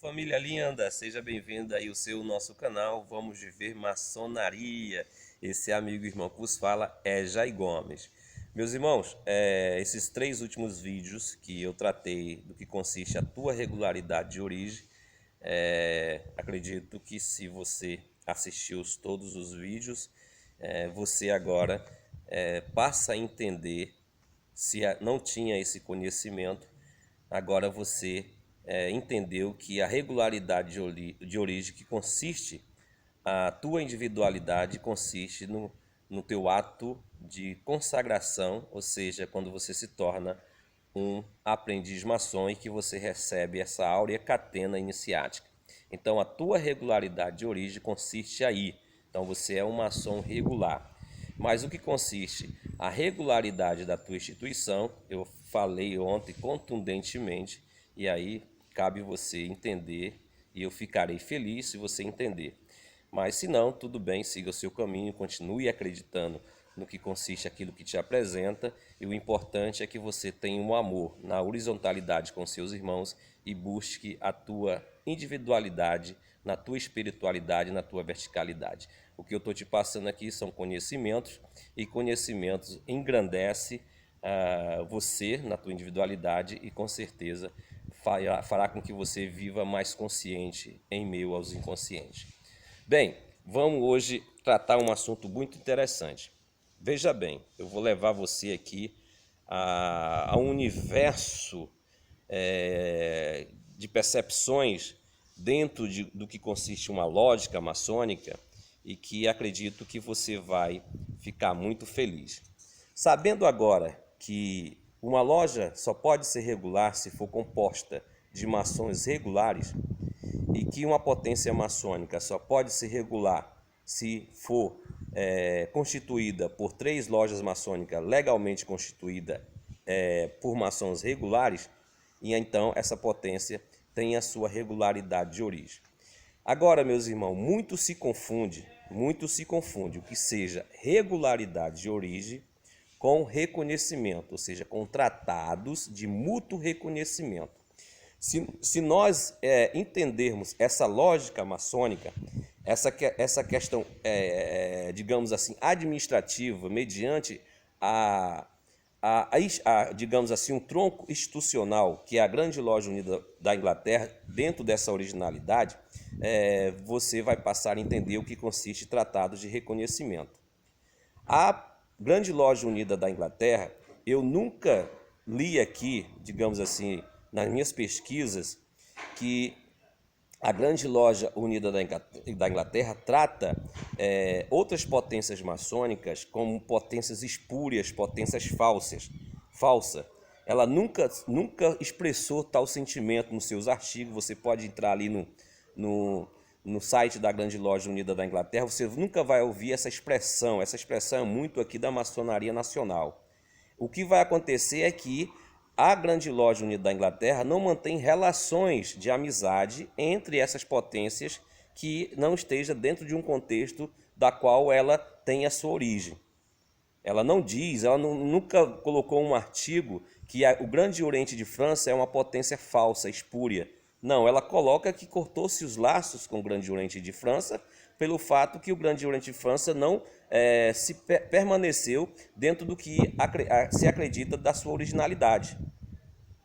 Família linda, seja bem-vinda aí ao nosso canal. Vamos viver maçonaria. Esse amigo e irmão que vos fala é Jay Gomes. Meus irmãos, esses 3 últimos vídeos que eu tratei do que consiste a tua regularidade de origem, acredito que se você assistiu todos os vídeos, você agora passa a entender, se não tinha esse conhecimento, agora você entendeu que a regularidade de origem, que consiste, a tua individualidade consiste no teu ato de consagração, ou seja, quando você se torna um aprendiz maçom e que você recebe essa áurea catena iniciática. Então a tua regularidade de origem consiste aí. Então você é um maçom regular. Mas o que consiste a regularidade da tua instituição, eu falei ontem contundentemente, e aí cabe você entender, e eu ficarei feliz se você entender. Mas se não, tudo bem, siga o seu caminho, continue acreditando no que consiste aquilo que te apresenta, e o importante é que você tenha um amor na horizontalidade com seus irmãos e busque a tua individualidade, na tua espiritualidade, na tua verticalidade. O que eu estou te passando aqui são conhecimentos, e conhecimentos engrandece você na tua individualidade e com certeza fará com que você viva mais consciente em meio aos inconscientes. Bem, vamos hoje tratar um assunto muito interessante. Veja bem, eu vou levar você aqui a um universo de percepções dentro do que consiste uma lógica maçônica e que acredito que você vai ficar muito feliz. Sabendo agora que uma loja só pode ser regular se for composta de maçons regulares e que uma potência maçônica só pode ser regular se for constituída por 3 lojas maçônicas legalmente constituídas por maçons regulares, e então essa potência tem a sua regularidade de origem. Agora, meus irmãos, muito se confunde o que seja regularidade de origem com reconhecimento, ou seja, com tratados de mútuo reconhecimento. Se nós entendermos essa lógica maçônica, essa questão, digamos assim, administrativa, mediante digamos assim, um tronco institucional, que é a Grande Loja Unida da Inglaterra, dentro dessa originalidade, você vai passar a entender o que consiste tratados de reconhecimento. A Grande Loja Unida da Inglaterra, eu nunca li aqui, digamos assim, nas minhas pesquisas, que a Grande Loja Unida da Inglaterra trata outras potências maçônicas como potências espúrias, potências falsas. Ela nunca expressou tal sentimento nos seus artigos. Você pode entrar ali no site da Grande Loja Unida da Inglaterra, você nunca vai ouvir essa expressão é muito aqui da maçonaria nacional. O que vai acontecer é que a Grande Loja Unida da Inglaterra não mantém relações de amizade entre essas potências que não esteja dentro de um contexto da qual ela tem a sua origem. Ela não diz, ela nunca colocou um artigo que o Grande Oriente de França é uma potência falsa, espúria. Não, ela coloca que cortou-se os laços com o Grande Oriente de França pelo fato que o Grande Oriente de França não permaneceu dentro do que se acredita da sua originalidade.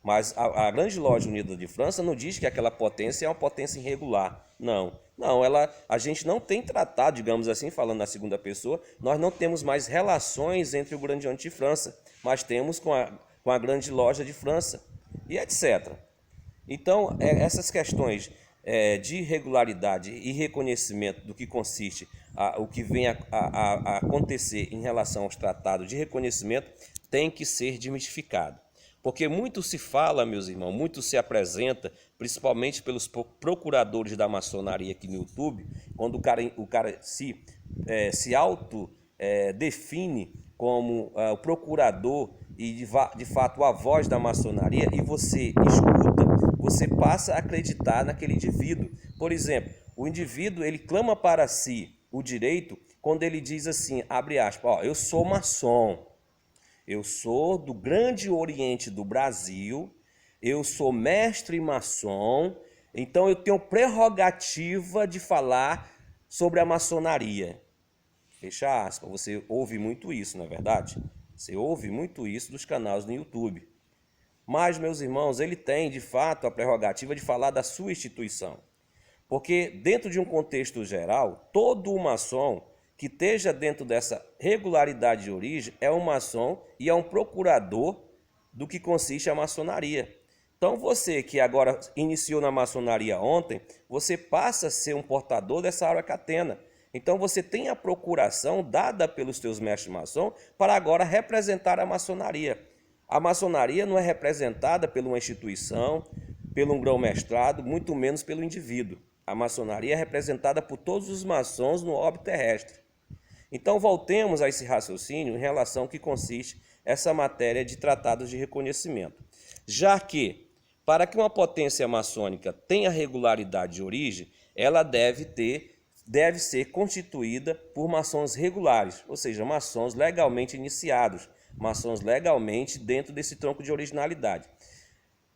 Mas a Grande Loja Unida de França não diz que aquela potência é uma potência irregular. Não, a gente não tem tratado, digamos assim, falando na segunda pessoa, nós não temos mais relações entre o Grande Oriente de França, mas temos com a Grande Loja de França, e etc. Então, essas questões de regularidade e reconhecimento do que consiste o que vem a acontecer em relação aos tratados de reconhecimento tem que ser desmistificado. Porque muito se fala, meus irmãos, muito se apresenta, principalmente pelos procuradores da maçonaria aqui no YouTube, quando o cara se autodefine como o procurador e de fato a voz da maçonaria, e você escuta, você passa a acreditar naquele indivíduo. Por exemplo, o indivíduo ele clama para si o direito quando ele diz assim, abre aspas, eu sou maçom, eu sou do Grande Oriente do Brasil, eu sou mestre maçom, Então eu tenho prerrogativa de falar sobre a maçonaria. Fecha aspas. Você ouve muito isso, não é verdade? Você ouve muito isso dos canais no YouTube. Mas, meus irmãos, ele tem, de fato, a prerrogativa de falar da sua instituição. Porque, dentro de um contexto geral, todo maçom que esteja dentro dessa regularidade de origem é um maçom e é um procurador do que consiste a maçonaria. Então, você que agora iniciou na maçonaria ontem, você passa a ser um portador dessa aura catena. Então, você tem a procuração dada pelos teus mestres maçom para agora representar a maçonaria. A maçonaria não é representada por uma instituição, pelo um grão-mestrado, muito menos pelo indivíduo. A maçonaria é representada por todos os maçons no orbe terrestre. Então, voltemos a esse raciocínio em relação ao que consiste essa matéria de tratados de reconhecimento. Já que, para que uma potência maçônica tenha regularidade de origem, ela deve ser constituída por maçons regulares, ou seja, maçons legalmente iniciados, maçons legalmente dentro desse tronco de originalidade.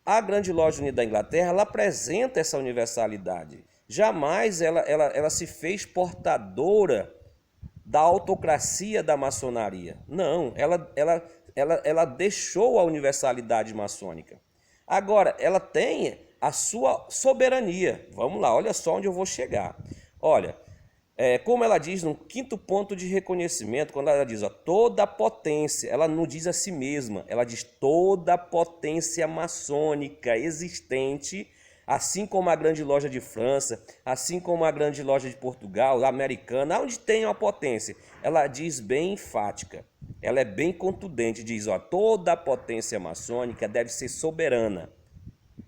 A Grande Loja Unida da Inglaterra, ela apresenta essa universalidade. Jamais ela se fez portadora da autocracia da maçonaria. Não, ela deixou a universalidade maçônica. Agora, ela tem a sua soberania. Vamos lá, olha só onde eu vou chegar. Olha, como ela diz no quinto ponto de reconhecimento, quando ela diz toda a potência, ela não diz a si mesma, ela diz toda a potência maçônica existente, assim como a Grande Loja de França, assim como a Grande Loja de Portugal, a americana, onde tem uma potência, ela diz bem enfática, ela é bem contundente, diz, toda a potência maçônica deve ser soberana,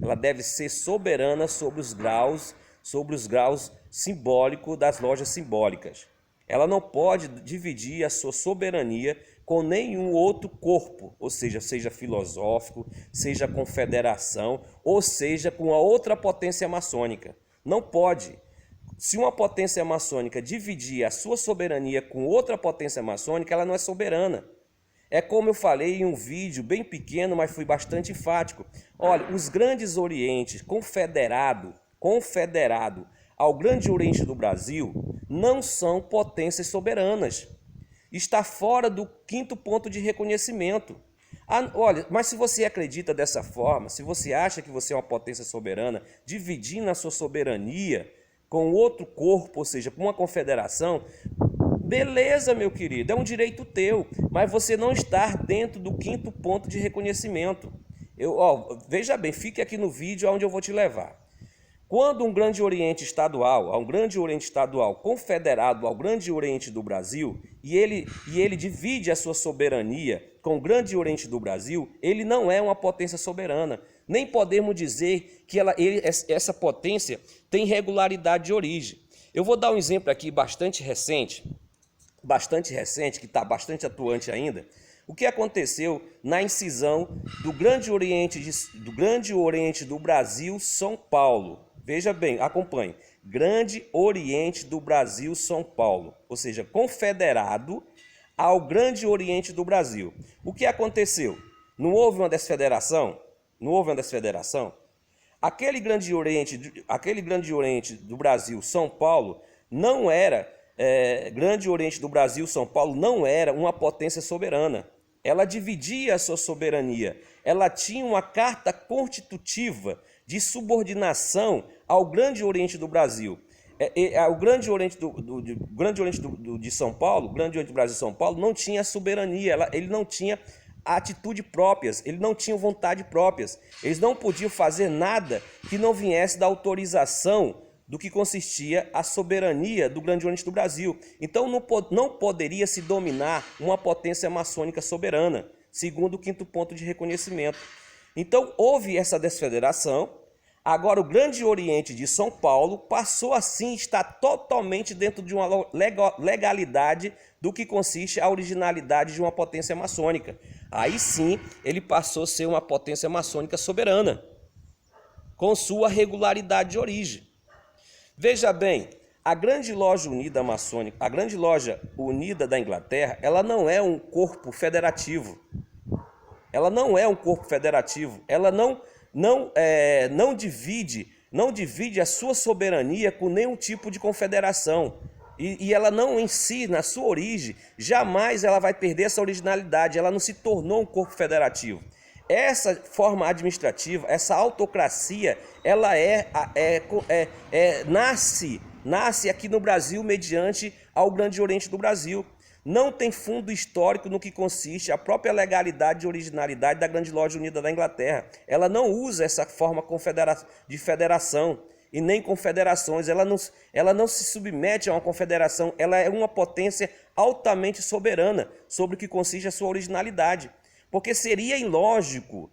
ela deve ser soberana sobre os graus simbólicos das lojas simbólicas. Ela não pode dividir a sua soberania com nenhum outro corpo, ou seja filosófico, seja confederação, ou seja com a outra potência maçônica. Não pode. Se uma potência maçônica dividir a sua soberania com outra potência maçônica, ela não é soberana. É como eu falei em um vídeo bem pequeno, mas fui bastante enfático. Olha, os grandes orientes confederado ao Grande Oriente do Brasil não são potências soberanas. Está fora do quinto ponto de reconhecimento. Olha, mas se você acredita dessa forma, se você acha que você é uma potência soberana, dividindo a sua soberania com outro corpo, ou seja, com uma confederação, beleza, meu querido, é um direito teu, mas você não está dentro do quinto ponto de reconhecimento. Veja bem, fique aqui no vídeo onde eu vou te levar. Quando um Grande Oriente estadual, confederado ao Grande Oriente do Brasil, e ele divide a sua soberania com o Grande Oriente do Brasil, ele não é uma potência soberana. Nem podemos dizer que essa potência tem regularidade de origem. Eu vou dar um exemplo aqui bastante recente, que está bastante atuante ainda. O que aconteceu na incisão do Grande Oriente do Brasil, São Paulo. Veja bem, acompanhe. Grande Oriente do Brasil, São Paulo. Ou seja, confederado ao Grande Oriente do Brasil. O que aconteceu? Não houve uma desfederação? Aquele Grande Oriente do Brasil, São Paulo, não era... Grande Oriente do Brasil, São Paulo, não era uma potência soberana. Ela dividia a sua soberania. Ela tinha uma carta constitutiva de subordinação ao Grande Oriente do Brasil. O Grande Oriente de São Paulo, o Grande Oriente do Brasil São Paulo, não tinha soberania, ele não tinha atitude próprias, ele não tinha vontade próprias. Eles não podiam fazer nada que não viesse da autorização do que consistia a soberania do Grande Oriente do Brasil. Então não poderia se dominar uma potência maçônica soberana, segundo o quinto ponto de reconhecimento. Então houve essa desfederação. Agora o Grande Oriente de São Paulo passou assim a estar totalmente dentro de uma legalidade do que consiste a originalidade de uma potência maçônica. Aí sim ele passou a ser uma potência maçônica soberana, com sua regularidade de origem. Veja bem, a Grande Loja Unida Maçônica, a Grande Loja Unida da Inglaterra, ela não é um corpo federativo. Ela não divide não divide a sua soberania com nenhum tipo de confederação. E ela não em si, na sua origem, jamais ela vai perder essa originalidade, ela não se tornou um corpo federativo. Essa forma administrativa, essa autocracia, ela nasce aqui no Brasil mediante ao Grande Oriente do Brasil. Não tem fundo histórico no que consiste a própria legalidade e originalidade da Grande Loja Unida da Inglaterra. Ela não usa essa forma de federação e nem confederações. Ela não se submete a uma confederação, ela é uma potência altamente soberana sobre o que consiste a sua originalidade. Porque seria ilógico,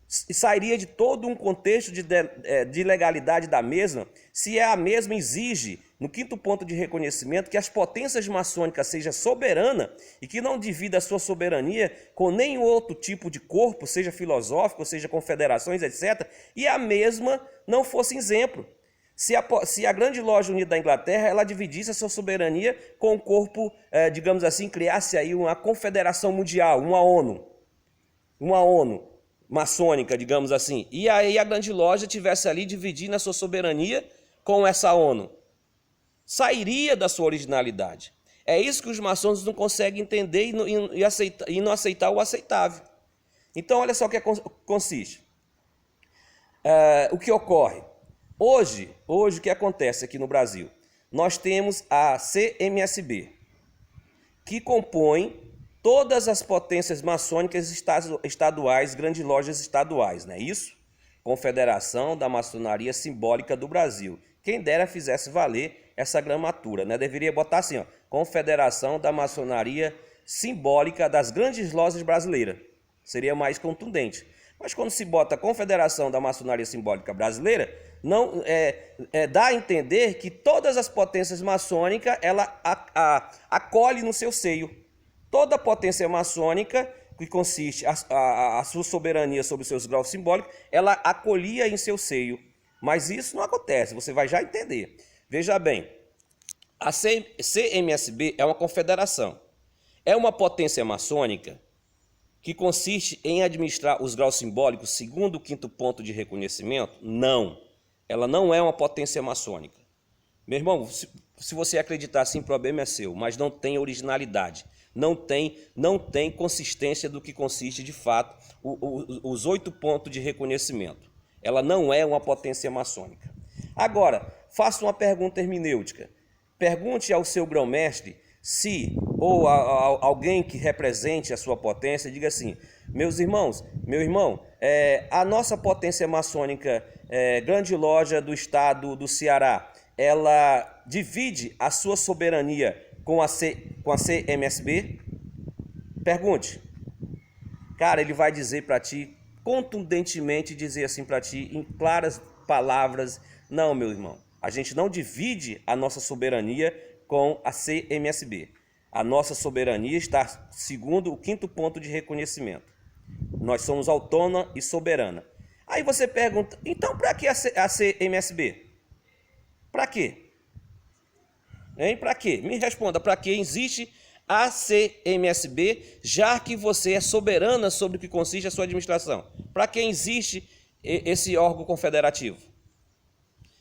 sairia de todo um contexto de legalidade da mesma, se a mesma exige, no quinto ponto de reconhecimento, que as potências maçônicas sejam soberanas e que não divida a sua soberania com nenhum outro tipo de corpo, seja filosófico, seja confederações, etc., e a mesma não fosse exemplo. Se a Grande Loja Unida da Inglaterra, ela dividisse a sua soberania com o corpo, digamos assim, criasse aí uma confederação mundial, uma ONU maçônica, digamos assim, e aí a Grande Loja tivesse ali dividindo a sua soberania com essa ONU, sairia da sua originalidade. É isso que os maçons não conseguem entender e não aceitar o aceitável. Então, olha só o que consiste. O que ocorre? Hoje, o que acontece aqui no Brasil? Nós temos a CMSB, que compõe todas as potências maçônicas estaduais, grandes lojas estaduais, não é isso? Confederação da Maçonaria Simbólica do Brasil. Quem dera fizesse valer essa gramatura, né? Deveria botar assim, ó, Confederação da Maçonaria Simbólica das Grandes Lojas Brasileiras. Seria mais contundente. Mas quando se bota Confederação da Maçonaria Simbólica Brasileira, não dá a entender que todas as potências maçônicas ela acolhe no seu seio. Toda potência maçônica, que consiste a sua soberania sobre os seus graus simbólicos, ela acolhia em seu seio. Mas isso não acontece, você vai já entender. Veja bem, a CMSB é uma confederação. É uma potência maçônica que consiste em administrar os graus simbólicos segundo o quinto ponto de reconhecimento? Não, ela não é uma potência maçônica. Meu irmão, se você acreditar assim, o problema é seu, mas não tem originalidade. Não tem consistência do que consiste de fato os 8 pontos de reconhecimento. Ela não é uma potência maçônica. Agora, faça uma pergunta hermenêutica. Pergunte ao seu grão-mestre ou a alguém que represente a sua potência, diga assim, meu irmão, a nossa potência maçônica, Grande Loja do Estado do Ceará, ela divide a sua soberania com a CMSB? Pergunte. Cara, ele vai dizer para ti, contundentemente dizer assim para ti, em claras palavras, não, meu irmão, a gente não divide a nossa soberania com a CMSB. A nossa soberania está segundo o quinto ponto de reconhecimento. Nós somos autônoma e soberana. Aí você pergunta, então para que a CMSB? Para quê? Para quê? Me responda, para que existe a CMSB, já que você é soberana sobre o que consiste a sua administração? Para que existe esse órgão confederativo?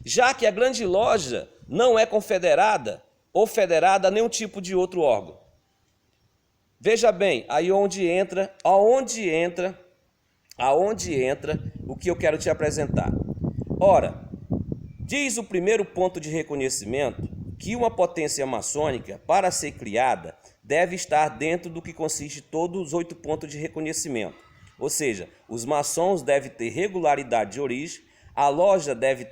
Já que a Grande Loja não é confederada ou federada a nenhum tipo de outro órgão. Veja bem, aí aonde entra o que eu quero te apresentar. Ora, diz o primeiro ponto de reconhecimento que uma potência maçônica, para ser criada, deve estar dentro do que consiste todos os 8 pontos de reconhecimento. Ou seja, os maçons devem ter regularidade de origem, a loja deve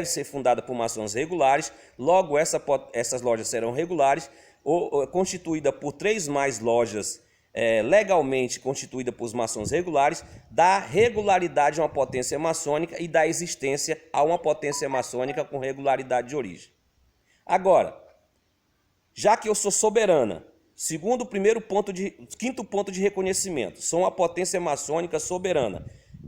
ser fundada por maçons regulares, logo essas lojas serão regulares, ou constituída por 3 mais lojas legalmente constituída por maçons regulares, dá regularidade a uma potência maçônica e dá existência a uma potência maçônica com regularidade de origem. Agora, já que eu sou soberana, segundo o quinto ponto de reconhecimento, sou uma potência maçônica soberana.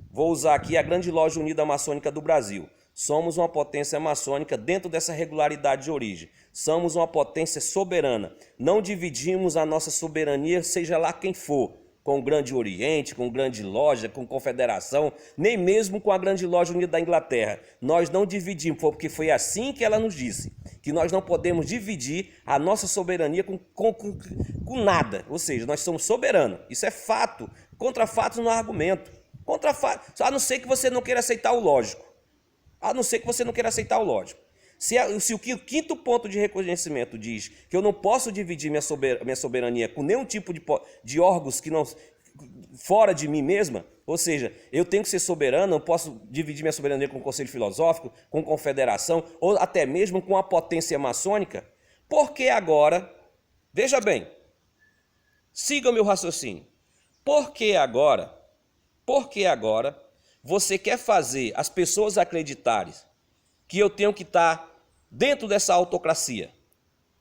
Vou usar aqui a Grande Loja Unida Maçônica do Brasil. Somos uma potência maçônica dentro dessa regularidade de origem. Somos uma potência soberana. Não dividimos a nossa soberania, seja lá quem for. com o Grande Oriente, com a Grande Loja, com a Confederação, nem mesmo com a Grande Loja Unida da Inglaterra. Nós não dividimos, porque foi assim que ela nos disse, que nós não podemos dividir a nossa soberania com nada. Ou seja, nós somos soberanos. Isso é fato. Contra fatos não há argumento. Contra fatos, a não ser que você não queira aceitar o lógico. A não ser que você não queira aceitar o lógico. Se o quinto ponto de reconhecimento diz que eu não posso dividir minha soberania com nenhum tipo de órgãos que não fora de mim mesma, ou seja, eu tenho que ser soberano, não posso dividir minha soberania com o Conselho Filosófico, com a Confederação, ou até mesmo com a potência maçônica, por que agora, veja bem, siga o meu raciocínio, por que agora você quer fazer as pessoas acreditarem que eu tenho que estar dentro dessa autocracia,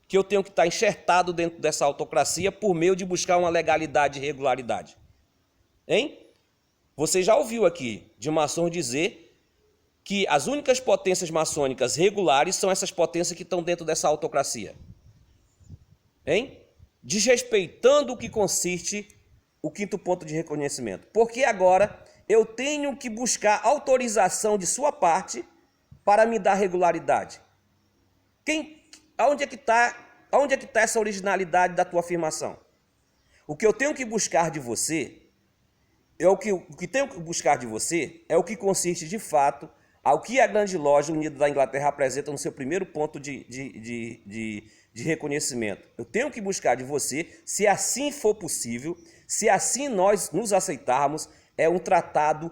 que eu tenho que estar enxertado dentro dessa autocracia por meio de buscar uma legalidade e regularidade? Hein? Você já ouviu aqui de maçons dizer que as únicas potências maçônicas regulares são essas potências que estão dentro dessa autocracia? Hein? Desrespeitando o que consiste o quinto ponto de reconhecimento. Porque agora eu tenho que buscar autorização de sua parte para me dar regularidade. Aonde é que está essa originalidade da tua afirmação? O que eu tenho que buscar de você o que tenho que buscar de você é o que consiste de fato ao que a Grande Loja Unida da Inglaterra apresenta no seu primeiro ponto de reconhecimento. Eu tenho que buscar de você, se assim for possível, se assim nós nos aceitarmos, é um tratado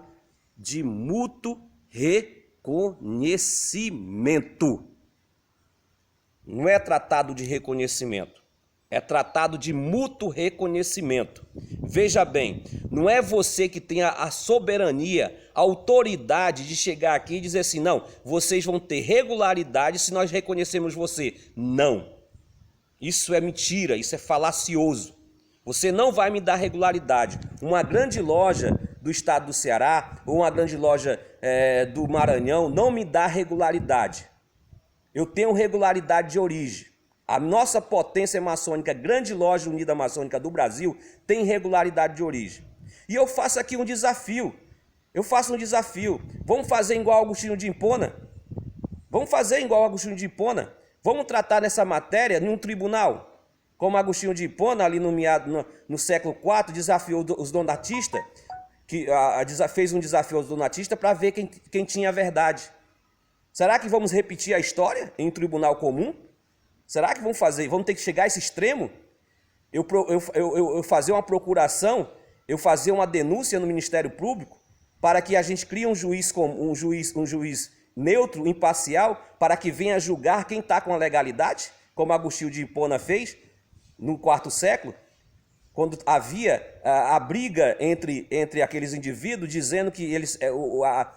de mútuo reconhecimento. Não é tratado de reconhecimento, é tratado de mútuo reconhecimento. Veja bem, não é você que tem a soberania, a autoridade de chegar aqui e dizer assim, não, vocês vão ter regularidade se nós reconhecemos você. Não, isso é mentira, isso é falacioso. Você não vai me dar regularidade. Uma grande loja do estado do Ceará ou uma grande loja do Maranhão não me dá regularidade. Eu tenho regularidade de origem. A nossa potência maçônica, Grande Loja Unida Maçônica do Brasil, tem regularidade de origem. E eu faço aqui um desafio. Vamos fazer igual Agostinho de Hipona? Vamos tratar nessa matéria em um tribunal? Como Agostinho de Hipona, ali no século IV, desafiou os donatistas, fez um desafio aos donatistas para ver quem tinha a verdade. Será que vamos repetir a história em um tribunal comum? Será que vamos ter que chegar a esse extremo? Eu fazer uma procuração, eu fazer uma denúncia no Ministério Público para que a gente crie um juiz neutro, imparcial, para que venha julgar quem está com a legalidade, como Agostinho de Hipona fez no IV século, quando havia a briga entre aqueles indivíduos, dizendo que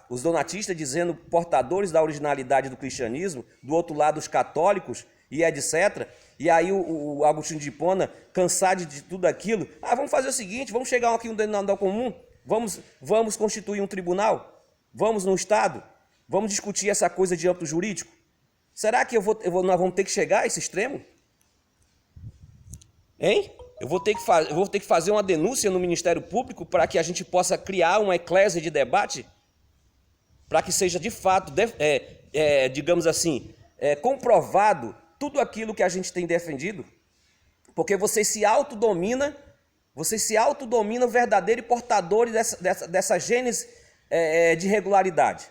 os donatistas dizendo portadores da originalidade do cristianismo, do outro lado os católicos e etc. E aí o Agostinho de Hipona, cansado de tudo aquilo, vamos fazer o seguinte, vamos chegar aqui no denominador comum, vamos constituir um tribunal, vamos no Estado, vamos discutir essa coisa de âmbito jurídico. Será que nós vamos ter que chegar a esse extremo? Hein? Eu vou ter que fazer uma denúncia no Ministério Público para que a gente possa criar uma eclésia de debate, para que seja de fato, digamos assim, comprovado tudo aquilo que a gente tem defendido, porque você se autodomina verdadeiro e portador dessa gênese de regularidade.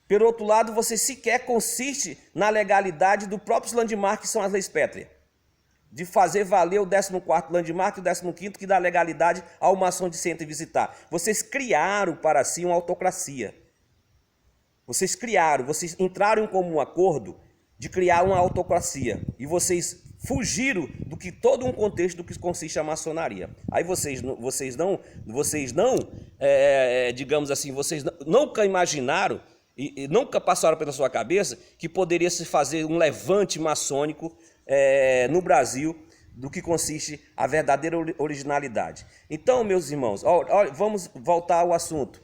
Pelo outro lado, você sequer consiste na legalidade do próprio landmark, que são as leis pétreas, de fazer valer o 14º landmark e o 15º, que dá legalidade ao maçom de centro e visitar. Vocês criaram para si uma autocracia. Vocês entraram em comum acordo de criar uma autocracia. E vocês fugiram do que todo um contexto do que consiste a maçonaria. Aí vocês digamos assim, vocês nunca imaginaram e nunca passaram pela sua cabeça que poderia se fazer um levante maçônico no Brasil do que consiste a verdadeira originalidade. Então, meus irmãos, vamos voltar ao assunto.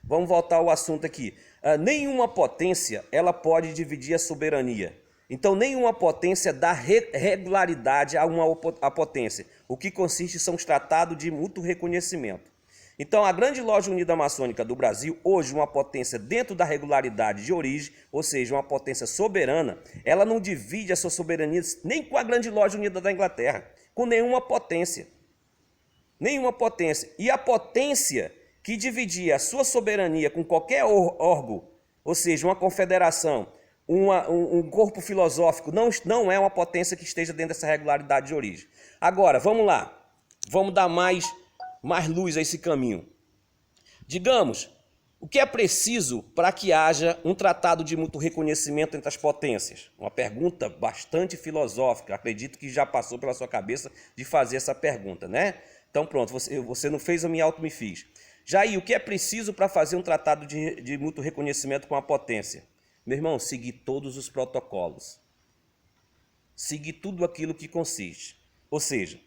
Vamos voltar ao assunto aqui. Nenhuma potência ela pode dividir a soberania. Então, nenhuma potência dá regularidade a potência. O que consiste são os tratados de mútuo reconhecimento. Então, a Grande Loja Unida Maçônica do Brasil, hoje uma potência dentro da regularidade de origem, ou seja, uma potência soberana, ela não divide a sua soberania nem com a Grande Loja Unida da Inglaterra, com nenhuma potência. Nenhuma potência. E a potência que dividia a sua soberania com qualquer órgão, ou seja, uma confederação, um corpo filosófico, não é uma potência que esteja dentro dessa regularidade de origem. Agora, vamos lá. Vamos dar mais luz a esse caminho. Digamos, o que é preciso para que haja um tratado de mútuo reconhecimento entre as potências? Uma pergunta bastante filosófica. Acredito que já passou pela sua cabeça de fazer essa pergunta, né? Então pronto, você não fez, eu me fiz. Jair, o que é preciso para fazer um tratado de mútuo reconhecimento com a potência? Meu irmão, seguir todos os protocolos. Seguir tudo aquilo que consiste. Ou seja,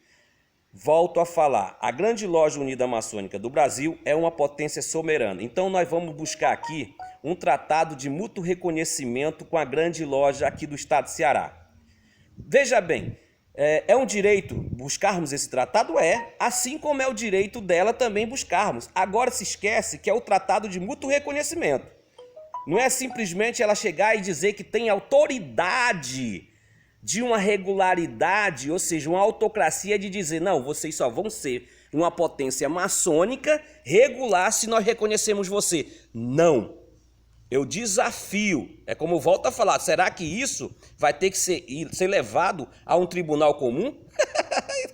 volto a falar, a Grande Loja Unida Maçônica do Brasil é uma potência soberana. Então nós vamos buscar aqui um tratado de mútuo reconhecimento com a Grande Loja aqui do estado de Ceará. Veja bem, é um direito buscarmos esse tratado? Assim como é o direito dela também buscarmos. Agora se esquece que é o tratado de mútuo reconhecimento. Não é simplesmente ela chegar e dizer que tem autoridade de uma regularidade, ou seja, uma autocracia de dizer, não, vocês só vão ser uma potência maçônica regular se nós reconhecemos você. Não. Eu desafio. É como eu volto a falar, será que isso vai ter que ser levado a um tribunal comum?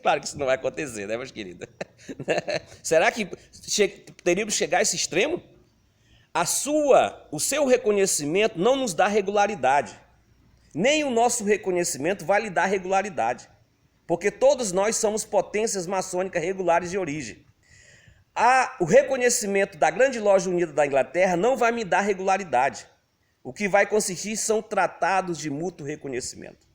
Claro que isso não vai acontecer, né, meus queridos? Será que teríamos que chegar a esse extremo? O seu reconhecimento não nos dá regularidade. Nem o nosso reconhecimento vai lhe dar regularidade. Porque todos nós somos potências maçônicas regulares de origem. O reconhecimento da Grande Loja Unida da Inglaterra não vai me dar regularidade. O que vai consistir são tratados de mútuo reconhecimento.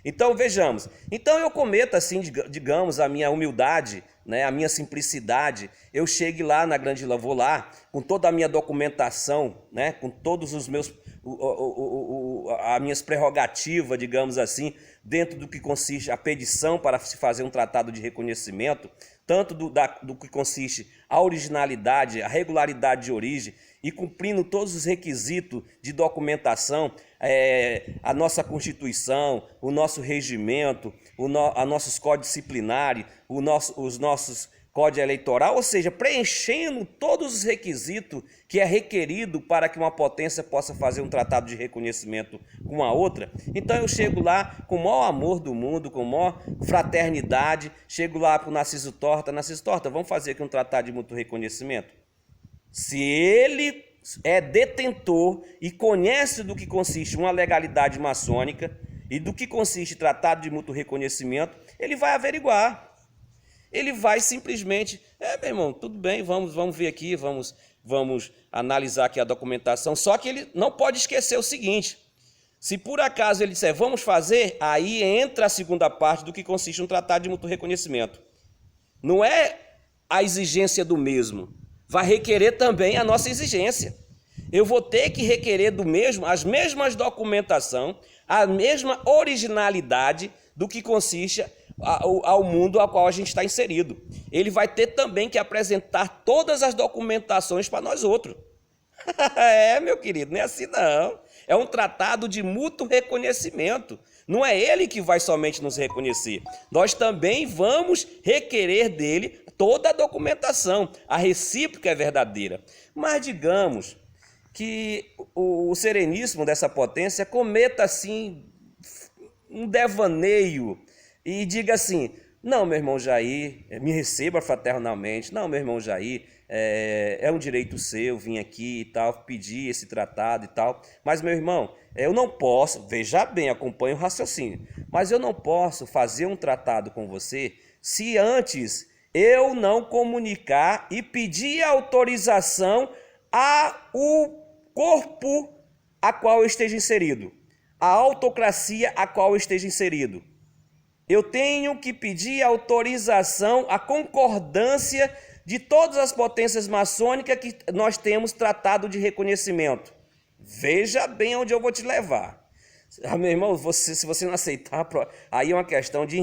Então vejamos, então eu cometo assim, digamos, a minha humildade, né, a minha simplicidade, eu chego lá na Grande Loja, vou lá com toda a minha documentação, né, com todos os meus, as minhas prerrogativas, digamos assim, dentro do que consiste a petição para se fazer um tratado de reconhecimento, tanto do que consiste a originalidade, a regularidade de origem, e cumprindo todos os requisitos de documentação, a nossa Constituição, o nosso regimento, a nossos códigos disciplinares, os nossos códigos eleitoral, ou seja, preenchendo todos os requisitos que é requerido para que uma potência possa fazer um tratado de reconhecimento com a outra. Então eu chego lá com o maior amor do mundo, com a maior fraternidade, chego lá para o Narciso Torta, vamos fazer aqui um tratado de mútuo reconhecimento? Se ele é detentor e conhece do que consiste uma legalidade maçônica e do que consiste tratado de mútuo reconhecimento, ele vai averiguar. Ele vai simplesmente, meu irmão, tudo bem, vamos ver aqui, vamos analisar aqui a documentação. Só que ele não pode esquecer o seguinte, se por acaso ele disser, vamos fazer, aí entra a segunda parte do que consiste um tratado de mútuo reconhecimento. Não é a exigência do mesmo, vai requerer também a nossa exigência. Eu vou ter que requerer do mesmo, as mesmas documentação, a mesma originalidade do que consiste ao mundo ao qual a gente está inserido. Ele vai ter também que apresentar todas as documentações para nós outros. Meu querido, não é assim não. É um tratado de mútuo reconhecimento. Não é ele que vai somente nos reconhecer. Nós também vamos requerer dele toda a documentação. A recíproca é verdadeira. Mas digamos que o sereníssimo dessa potência cometa assim um devaneio e diga assim, não, meu irmão Jair, me receba fraternalmente, não, meu irmão Jair, é um direito seu vir aqui e tal, pedir esse tratado e tal, mas meu irmão, eu não posso, veja bem, acompanhe o raciocínio, mas eu não posso fazer um tratado com você se antes eu não comunicar e pedir autorização ao corpo a qual eu esteja inserido, a autocracia a qual eu esteja inserido. Eu tenho que pedir autorização, a concordância de todas as potências maçônicas que nós temos tratado de reconhecimento. Veja bem onde eu vou te levar. Meu irmão, se você não aceitar, aí é uma questão de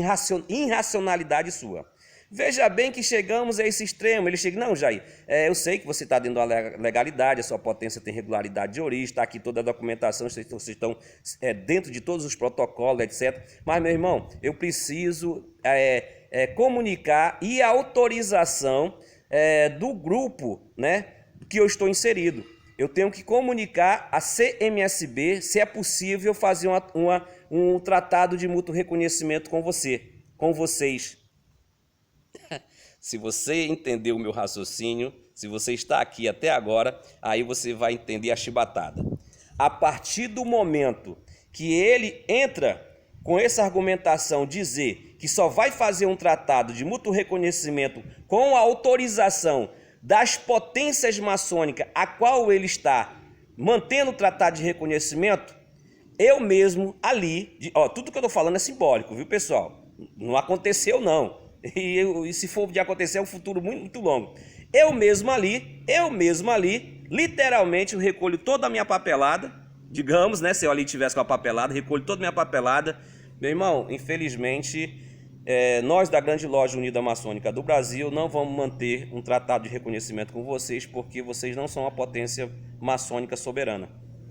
irracionalidade sua. Veja bem que chegamos a esse extremo. Ele chega, não, Jair, eu sei que você está dentro da legalidade, a sua potência tem regularidade de origem, está aqui toda a documentação, vocês estão dentro de todos os protocolos, etc. Mas, meu irmão, eu preciso comunicar e a autorização do grupo, né, que eu estou inserido. Eu tenho que comunicar a CMSB se é possível fazer um tratado de mútuo reconhecimento com vocês. Se você entendeu o meu raciocínio, se você está aqui até agora, aí você vai entender a chibatada. A partir do momento que ele entra com essa argumentação, dizer que só vai fazer um tratado de mútuo reconhecimento com a autorização das potências maçônicas a qual ele está mantendo o tratado de reconhecimento, eu mesmo ali, tudo que eu estou falando é simbólico, viu, pessoal? Não aconteceu, não. E se for de acontecer, é um futuro muito, muito longo. Eu mesmo ali, literalmente, eu recolho toda a minha papelada, digamos, né? Se eu ali tivesse com a papelada, recolho toda a minha papelada. Meu irmão, infelizmente, nós da Grande Loja Unida Maçônica do Brasil não vamos manter um tratado de reconhecimento com vocês, porque vocês não são uma potência maçônica soberana.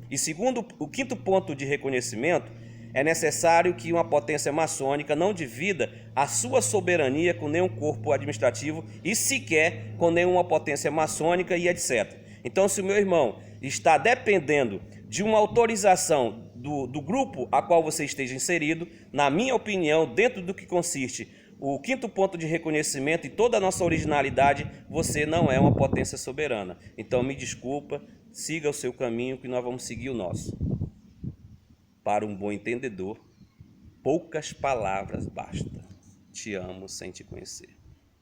E segundo o quinto ponto de reconhecimento, é necessário que uma potência maçônica não divida a sua soberania com nenhum corpo administrativo e sequer com nenhuma potência maçônica e etc. Então, se o meu irmão está dependendo de uma autorização do grupo a qual você esteja inserido, na minha opinião, dentro do que consiste o quinto ponto de reconhecimento e toda a nossa originalidade, você não é uma potência soberana. Então, me desculpa, siga o seu caminho que nós vamos seguir o nosso. Para um bom entendedor, poucas palavras basta. Te amo sem te conhecer.